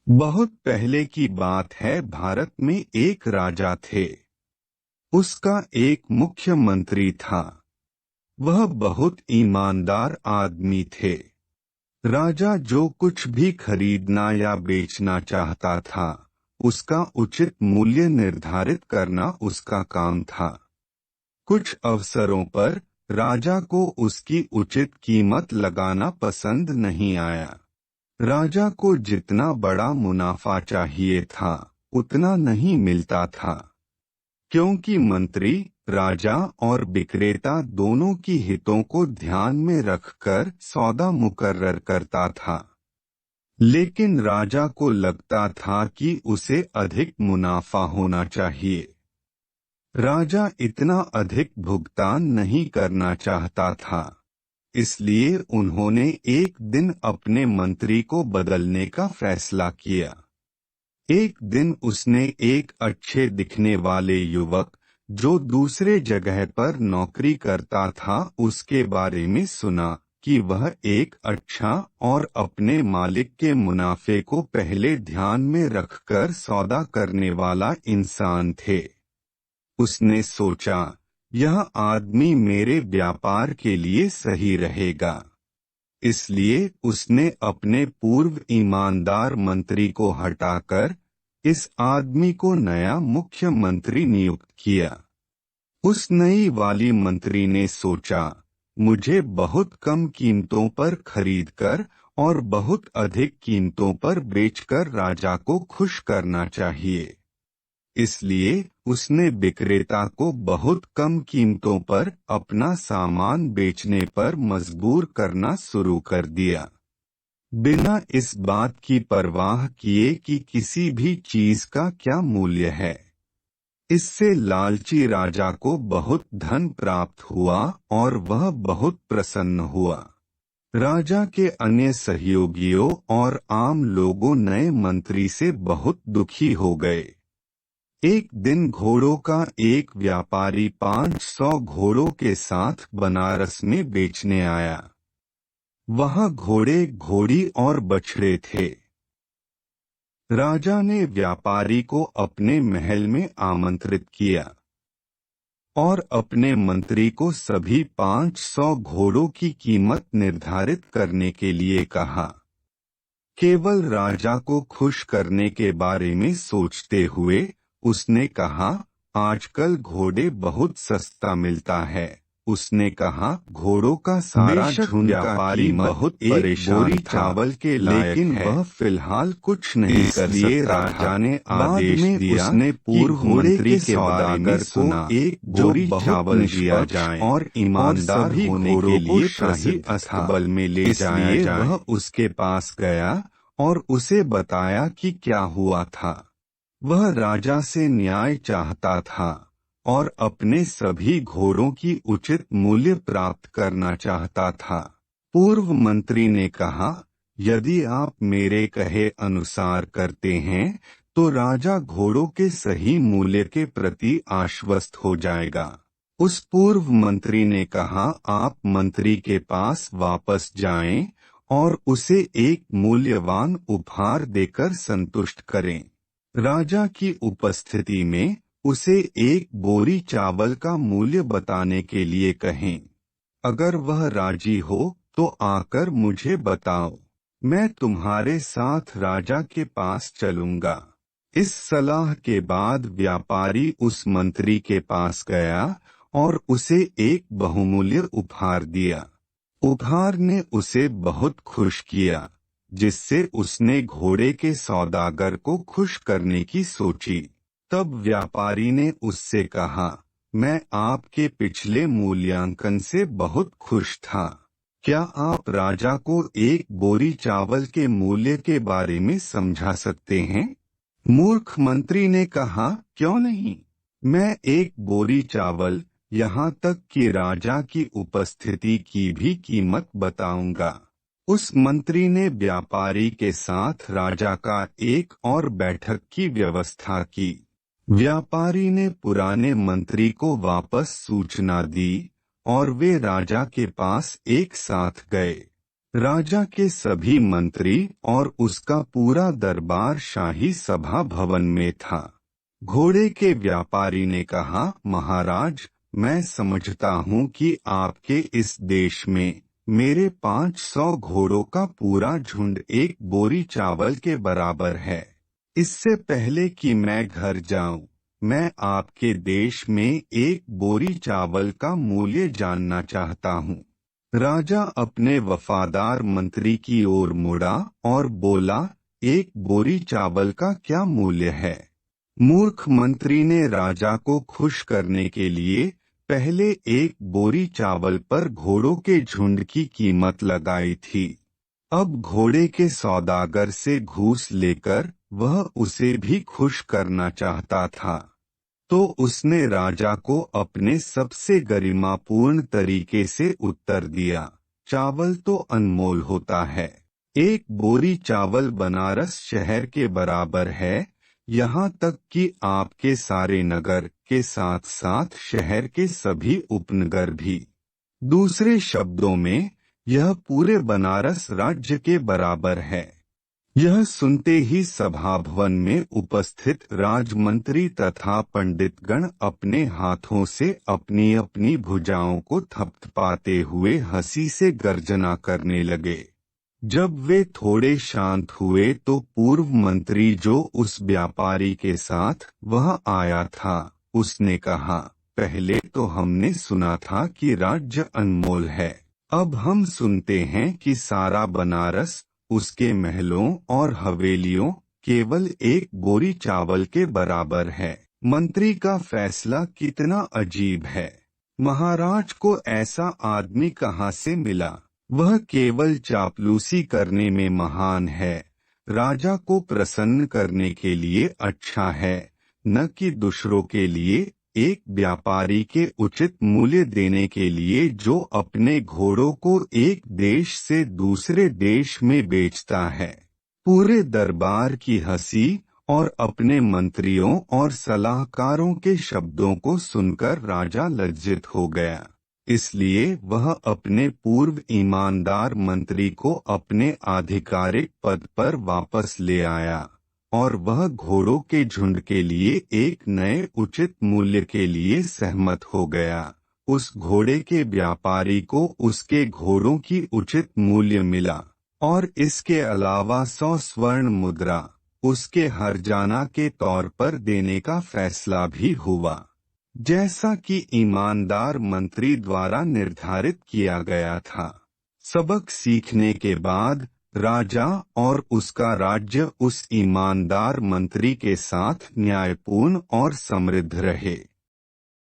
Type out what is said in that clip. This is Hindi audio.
बहुत पहले की बात है। भारत में एक राजा थे। उसका एक मुख्यमंत्री था। वह बहुत ईमानदार आदमी थे। राजा जो कुछ भी खरीदना या बेचना चाहता था, उसका उचित मूल्य निर्धारित करना उसका काम था। कुछ अवसरों पर राजा को उसकी उचित कीमत लगाना पसंद नहीं आया। राजा को जितना बड़ा मुनाफा चाहिए था, उतना नहीं मिलता था, क्योंकि मंत्री, राजा और विक्रेता दोनों की हितों को ध्यान में रखकर सौदा मुकर्रर करता था। लेकिन राजा को लगता था कि उसे अधिक मुनाफा होना चाहिए। राजा इतना अधिक भुगतान नहीं करना चाहता था, इसलिए उन्होंने एक दिन अपने मंत्री को बदलने का फैसला किया। एक दिन उसने एक अच्छे दिखने वाले युवक, जो दूसरे जगह पर नौकरी करता था, उसके बारे में सुना कि वह एक अच्छा और अपने मालिक के मुनाफे को पहले ध्यान में रखकर सौदा करने वाला इंसान थे। उसने सोचा, यह आदमी मेरे व्यापार के लिए सही रहेगा। इसलिए उसने अपने पूर्व ईमानदार मंत्री को हटाकर इस आदमी को नया मुख्यमंत्री नियुक्त किया। उस नई वाली मंत्री ने सोचा, मुझे बहुत कम कीमतों पर खरीदकर और बहुत अधिक कीमतों पर बेचकर राजा को खुश करना चाहिए। इसलिए उसने विक्रेता को बहुत कम कीमतों पर अपना सामान बेचने पर मजबूर करना शुरू कर दिया, बिना इस बात की परवाह किए कि किसी भी चीज का क्या मूल्य है। इससे लालची राजा को बहुत धन प्राप्त हुआ और वह बहुत प्रसन्न हुआ। राजा के अन्य सहयोगियों और आम लोगों नए मंत्री से बहुत दुखी हो गए। एक दिन घोड़ों का एक व्यापारी 500 घोड़ों के साथ बनारस में बेचने आया। वहाँ घोड़े, घोड़ी और बछड़े थे। राजा ने व्यापारी को अपने महल में आमंत्रित किया और अपने मंत्री को सभी 500 घोड़ों की कीमत निर्धारित करने के लिए कहा। केवल राजा को खुश करने के बारे में सोचते हुए उसने कहा, आजकल घोड़े बहुत सस्ता मिलता है। उसने कहा, घोड़ों का सारा झुंड व्यापारी बहुत परेशान था, चावल के लेकिन वह फिलहाल कुछ नहीं कर सकता। राजा ने आदेश दिया, उसने पूर्व मंत्री के सौदागर को एक जोड़ी चावल दिया जाए और ईमानदार होने के लिए शाही अस्तबल में ले जाया जाए। वह उसके पास गया और उसे बताया कि क्या हुआ था। वह राजा से न्याय चाहता था और अपने सभी घोड़ों की उचित मूल्य प्राप्त करना चाहता था। पूर्व मंत्री ने कहा, यदि आप मेरे कहे अनुसार करते हैं तो राजा घोड़ों के सही मूल्य के प्रति आश्वस्त हो जाएगा। उस पूर्व मंत्री ने कहा, आप मंत्री के पास वापस जाएं और उसे एक मूल्यवान उपहार देकर संतुष्ट करें। राजा की उपस्थिति में उसे एक बोरी चावल का मूल्य बताने के लिए कहें। अगर वह राजी हो तो आकर मुझे बताओ, मैं तुम्हारे साथ राजा के पास चलूंगा। इस सलाह के बाद व्यापारी उस मंत्री के पास गया और उसे एक बहुमूल्य उपहार दिया। उपहार ने उसे बहुत खुश किया, जिससे उसने घोड़े के सौदागर को खुश करने की सोची। तब व्यापारी ने उससे कहा, मैं आपके पिछले मूल्यांकन से बहुत खुश था। क्या आप राजा को एक बोरी चावल के मूल्य के बारे में समझा सकते हैं? मूर्ख मंत्री ने कहा, क्यों नहीं, मैं एक बोरी चावल, यहाँ तक कि राजा की उपस्थिति की भी कीमत बताऊंगा। उस मंत्री ने व्यापारी के साथ राजा का एक और बैठक की व्यवस्था की। व्यापारी ने पुराने मंत्री को वापस सूचना दी और वे राजा के पास एक साथ गए। राजा के सभी मंत्री और उसका पूरा दरबार शाही सभा भवन में था। घोड़े के व्यापारी ने कहा, महाराज, मैं समझता हूँ कि आपके इस देश में मेरे 500 घोड़ों का पूरा झुंड एक बोरी चावल के बराबर है। इससे पहले कि मैं घर जाऊं, मैं आपके देश में एक बोरी चावल का मूल्य जानना चाहता हूँ। राजा अपने वफादार मंत्री की ओर मुड़ा और बोला, एक बोरी चावल का क्या मूल्य है? मूर्ख मंत्री ने राजा को खुश करने के लिए पहले एक बोरी चावल पर घोड़ों के झुंड की कीमत लगाई थी। अब घोड़े के सौदागर से घूस लेकर वह उसे भी खुश करना चाहता था, तो उसने राजा को अपने सबसे गरिमापूर्ण तरीके से उत्तर दिया, चावल तो अनमोल होता है। एक बोरी चावल बनारस शहर के बराबर है, यहाँ तक कि आपके सारे नगर के साथ साथ शहर के सभी उपनगर भी। दूसरे शब्दों में, यह पूरे बनारस राज्य के बराबर है। यह सुनते ही सभा भवन में उपस्थित राजमंत्री तथा पंडितगण अपने हाथों से अपनी अपनी भुजाओं को थपथपाते हुए हंसी से गर्जना करने लगे। जब वे थोड़े शांत हुए तो पूर्व मंत्री जो उस व्यापारी के साथ वह आया था, उसने कहा, पहले तो हमने सुना था कि राज्य अनमोल है, अब हम सुनते हैं कि सारा बनारस, उसके महलों और हवेलियों केवल एक बोरी चावल के बराबर है। मंत्री का फैसला कितना अजीब है। महाराज को ऐसा आदमी कहाँ से मिला? वह केवल चापलूसी करने में महान है। राजा को प्रसन्न करने के लिए अच्छा है, न कि दूसरों के लिए। एक व्यापारी के उचित मूल्य देने के लिए जो अपने घोड़ों को एक देश से दूसरे देश में बेचता है। पूरे दरबार की हंसी और अपने मंत्रियों और सलाहकारों के शब्दों को सुनकर राजा लज्जित हो गया। इसलिए वह अपने पूर्व ईमानदार मंत्री को अपने आधिकारिक पद पर वापस ले आया और वह घोड़ों के झुंड के लिए एक नए उचित मूल्य के लिए सहमत हो गया। उस घोड़े के व्यापारी को उसके घोड़ों की उचित मूल्य मिला और इसके अलावा 100 स्वर्ण मुद्रा उसके हर्जाना के तौर पर देने का फैसला भी हुआ, जैसा कि ईमानदार मंत्री द्वारा निर्धारित किया गया था। सबक सीखने के बाद राजा और उसका राज्य उस ईमानदार मंत्री के साथ न्यायपूर्ण और समृद्ध रहे।